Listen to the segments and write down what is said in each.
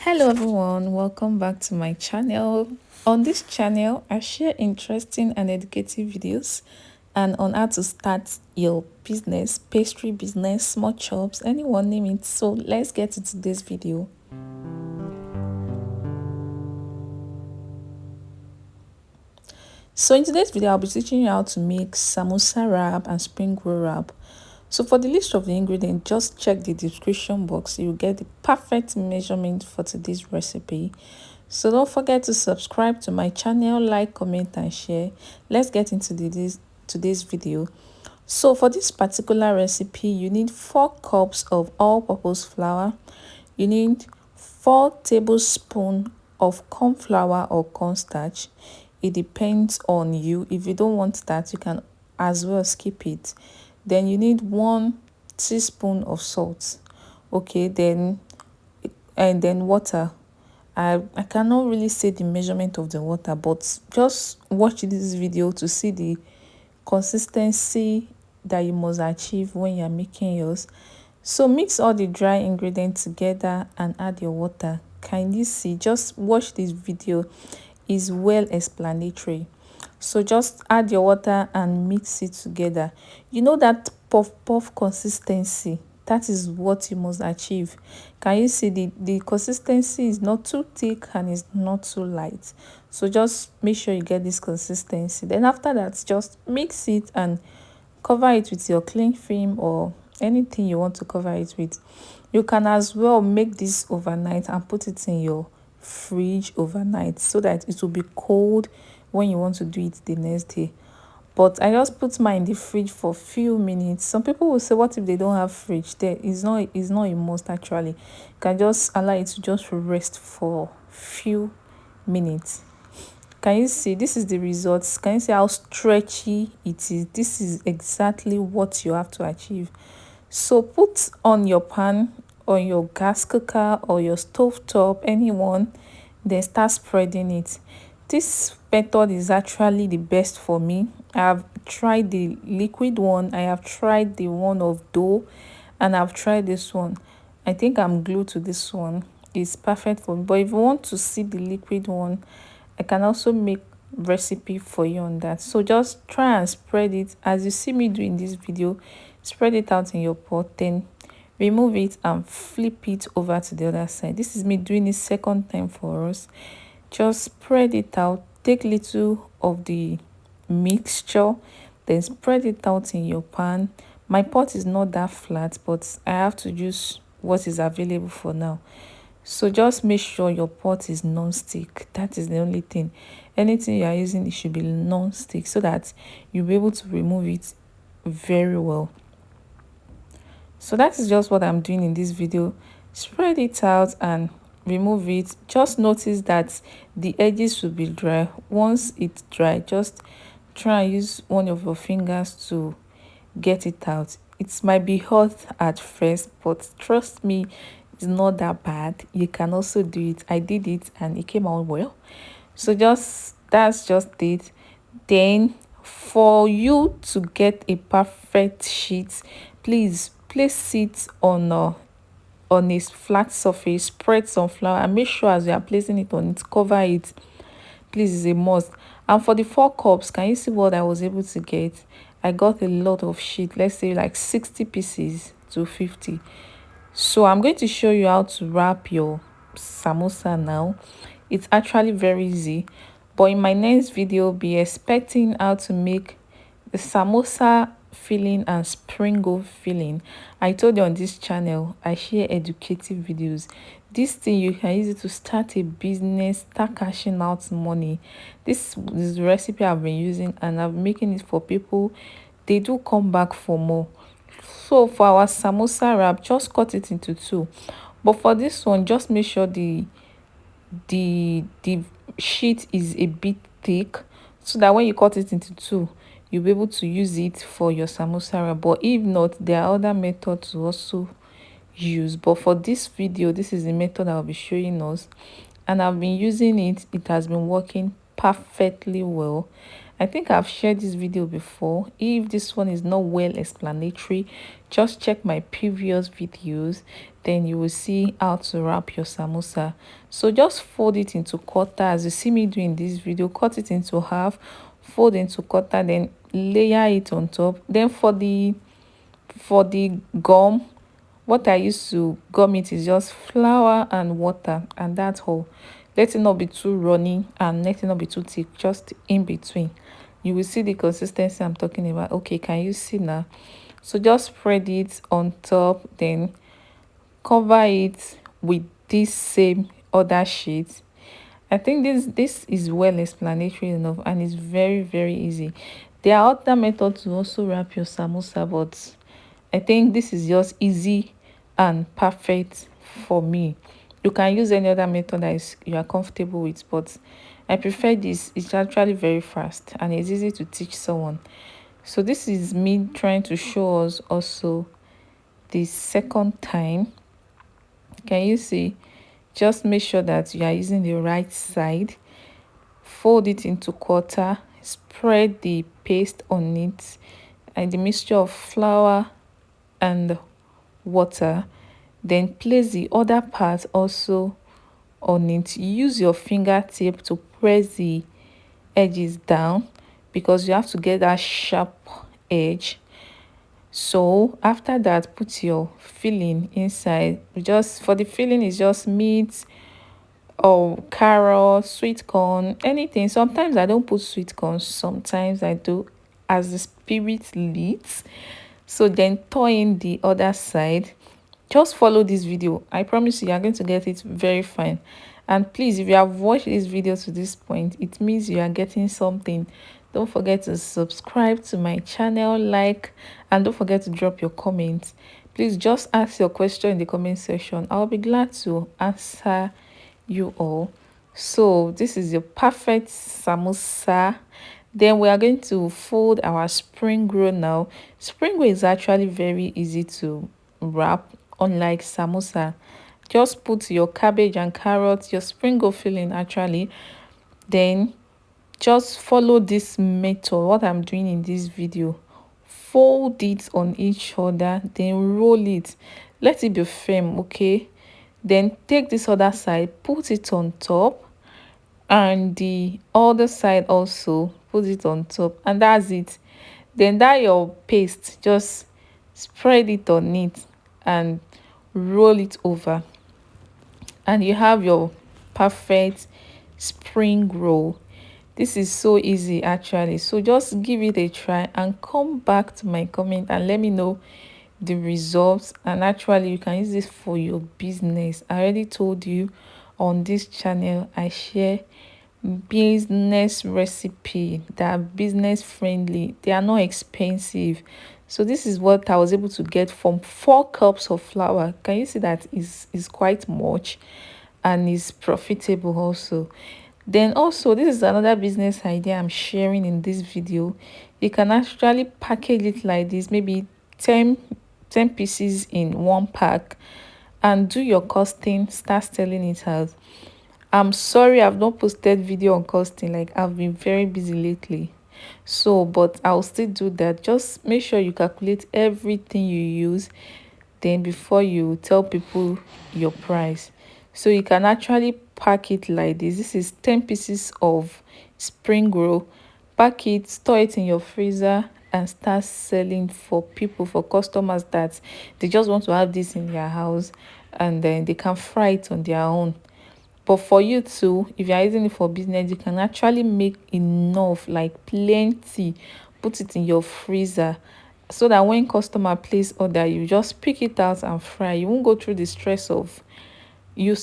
Hello everyone, welcome back to my channel. On this channel, I share interesting and educative videos and on how to start your business, pastry business, small shops, anyone name it. So let's get into this video. So in today's video, I'll be teaching you how to make samosa wrap and spring roll wrap. So for the list of the ingredients, just check the description box. You'll get the perfect measurement for today's recipe. So don't forget to subscribe to my channel, like, comment, and share. Let's get into today's video. So for this particular recipe, you need 4 cups of all-purpose flour. You need 4 tablespoons of corn flour or cornstarch. It depends on you. If you don't want that, you can as well skip it. Then you need 1 teaspoon of salt. Okay, then water. I cannot really say the measurement of the water, but just watch this video to see the consistency that you must achieve when you're making yours. So mix all the dry ingredients together and add your water. Kindly see, just watch this video, is well explanatory. So just add your water and mix it together. You know that puff consistency, that is what you must achieve. Can you see the consistency is not too thick and is not too light? So just make sure you get this consistency. Then after that, just mix it and cover it with your cling film or anything you want to cover it with. You can as well make this overnight and put it in your fridge overnight so that it will be cold when you want to do it the next day. But I just put mine in the fridge for few minutes. Some people will say, what if they don't have fridge? There is not a must actually. You can just allow it to just rest for few minutes. Can you see, this is the results? Can you see how stretchy it is? This is exactly what you have to achieve. So put on your pan, on your gas cooker or your stove top, anyone, then start spreading it. This method is actually the best for me. I have tried the liquid one, I have tried the one of dough, and I've tried this one. I think I'm glued to this one. It's perfect for me. But if you want to see the liquid one, I can also make recipe for you on that. So just try and spread it as you see me do in this video. Spread it out in your pot, then remove it and flip it over to the other side. This is me doing it second time for us. Just spread it out, take little of the mixture, then spread it out in your pan. My pot is not that flat, but I have to use what is available for now. So just make sure your pot is non-stick. That is the only thing. Anything you are using, it should be non-stick so that you'll be able to remove it very well. So that is just what I'm doing in this video. Spread it out and remove it. Just notice that the edges will be dry. Once it's dry, just try and use one of your fingers to get it out. It might be hot at first, but trust me, it's not that bad. You can also do it. I did it and it came out well. So that's just it. Then for you to get a perfect sheet, please place it on a flat surface, spread some flour and make sure as you are placing it on it, cover it. Please, is a must. And for the 4 cups, can you see what I was able to get? I got a lot of sheet, let's say like 60 pieces to 50. So I'm going to show you how to wrap your samosa now. It's actually very easy, but in my next video, be expecting how to make the samosa filling and spring roll filling. I told you on this channel I share educative videos. This thing, you can use it to start a business, start cashing out money. This is the recipe I've been using and I'm making it for people. They do come back for more. So for our samosa wrap, just cut it into 2. But for this one, just make sure the sheet is a bit thick so that when you cut it into 2, you'll be able to use it for your samosa wrap. But if not, there are other methods to also use. But for this video, this is the method I'll be showing us, and I've been using it. It has been working perfectly well. I think I've shared this video before. If this one is not well explanatory, just check my previous videos. then you will see how to wrap your samosa. So just fold it into quarter as you see me do in this video. Cut it into half, fold into quarter, then layer it on top. Then for the gum, what I use to gum it is just flour and water, and that's all. Let it not be too runny and let it not be too thick, just in between. You will see the consistency I'm talking about. Okay, can you see now? So just spread it on top, then cover it with this same other sheet. I think this is well explanatory enough, and it's very easy. There are other methods to also wrap your samosa, but I think this is just easy and perfect for me. You can use any other method that you are comfortable with, but I prefer this. It's actually very fast and it's easy to teach someone. So this is me trying to show us also the second time. Can you see? Just make sure that you are using the right side. Fold it into quarter, spread the paste on it and the mixture of flour and water. Then place the other part also on it. Use your fingertip to press the edges down because you have to get that sharp edge. So after that, put your filling inside. Just for the filling is just meat or carrot, sweet corn, anything. Sometimes I don't put sweet corn, sometimes I do, as the spirit leads. So then turn in the other side. Just follow this video. I promise you are going to get it very fine. And please, if you have watched this video to this point, it means you are getting something. Don't forget to subscribe to my channel, like, and don't forget to drop your comments. Please just ask your question in the comment section. I'll be glad to answer you all. So this is your perfect samosa. Then we are going to fold our spring roll now. Spring roll is actually very easy to wrap, unlike samosa. Just put your cabbage and carrots, your spring roll filling actually, then just follow this method, what I'm doing in this video. Fold it on each other, then roll it. Let it be firm, okay? Then take this other side, put it on top, and the other side also put it on top, and that's it. Then that your paste, just spread it on it and roll it over, and you have your perfect spring roll. This is so easy actually, so just give it a try and come back to my comment and let me know the results. And actually you can use this for your business. I already told you on this channel I share business recipe that are business friendly, they are not expensive. So this is what I was able to get from 4 cups of flour. Can you see that is quite much and is profitable also. Then also, this is another business idea I'm sharing in this video. You can actually package it like this, maybe 10 pieces in one pack, and do your costing, start selling it out. I'm sorry I've not posted video on costing, like I've been very busy lately. So but I'll still do that. Just make sure you calculate everything you use, then before you tell people your price. So you can actually pack it like this is 10 pieces of spring roll. Pack it, store it in your freezer, and start selling for people, for customers that they just want to have this in their house, and then they can fry it on their own. But for you too, if you're using it for business, you can actually make enough, like plenty, put it in your freezer, so that when customer place order, you just pick it out and fry. You won't go through the stress of you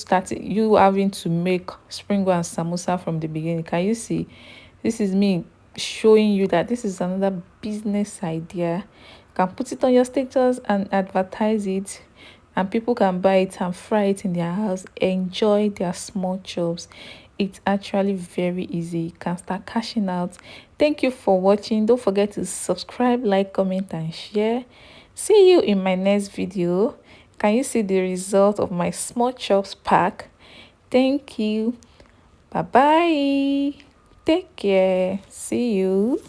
having to make spring roll and samosa from the beginning. Can you see? This is me showing you that this is another business idea. You can put it on your status and advertise it, and people can buy it and fry it in their house, enjoy their small chops. It's actually very easy. You can start cashing out. Thank you for watching. Don't forget to subscribe, like, comment, and share. See you in my next video. Can you see the result of my small chops pack? Thank you. Bye bye. Take care. See you.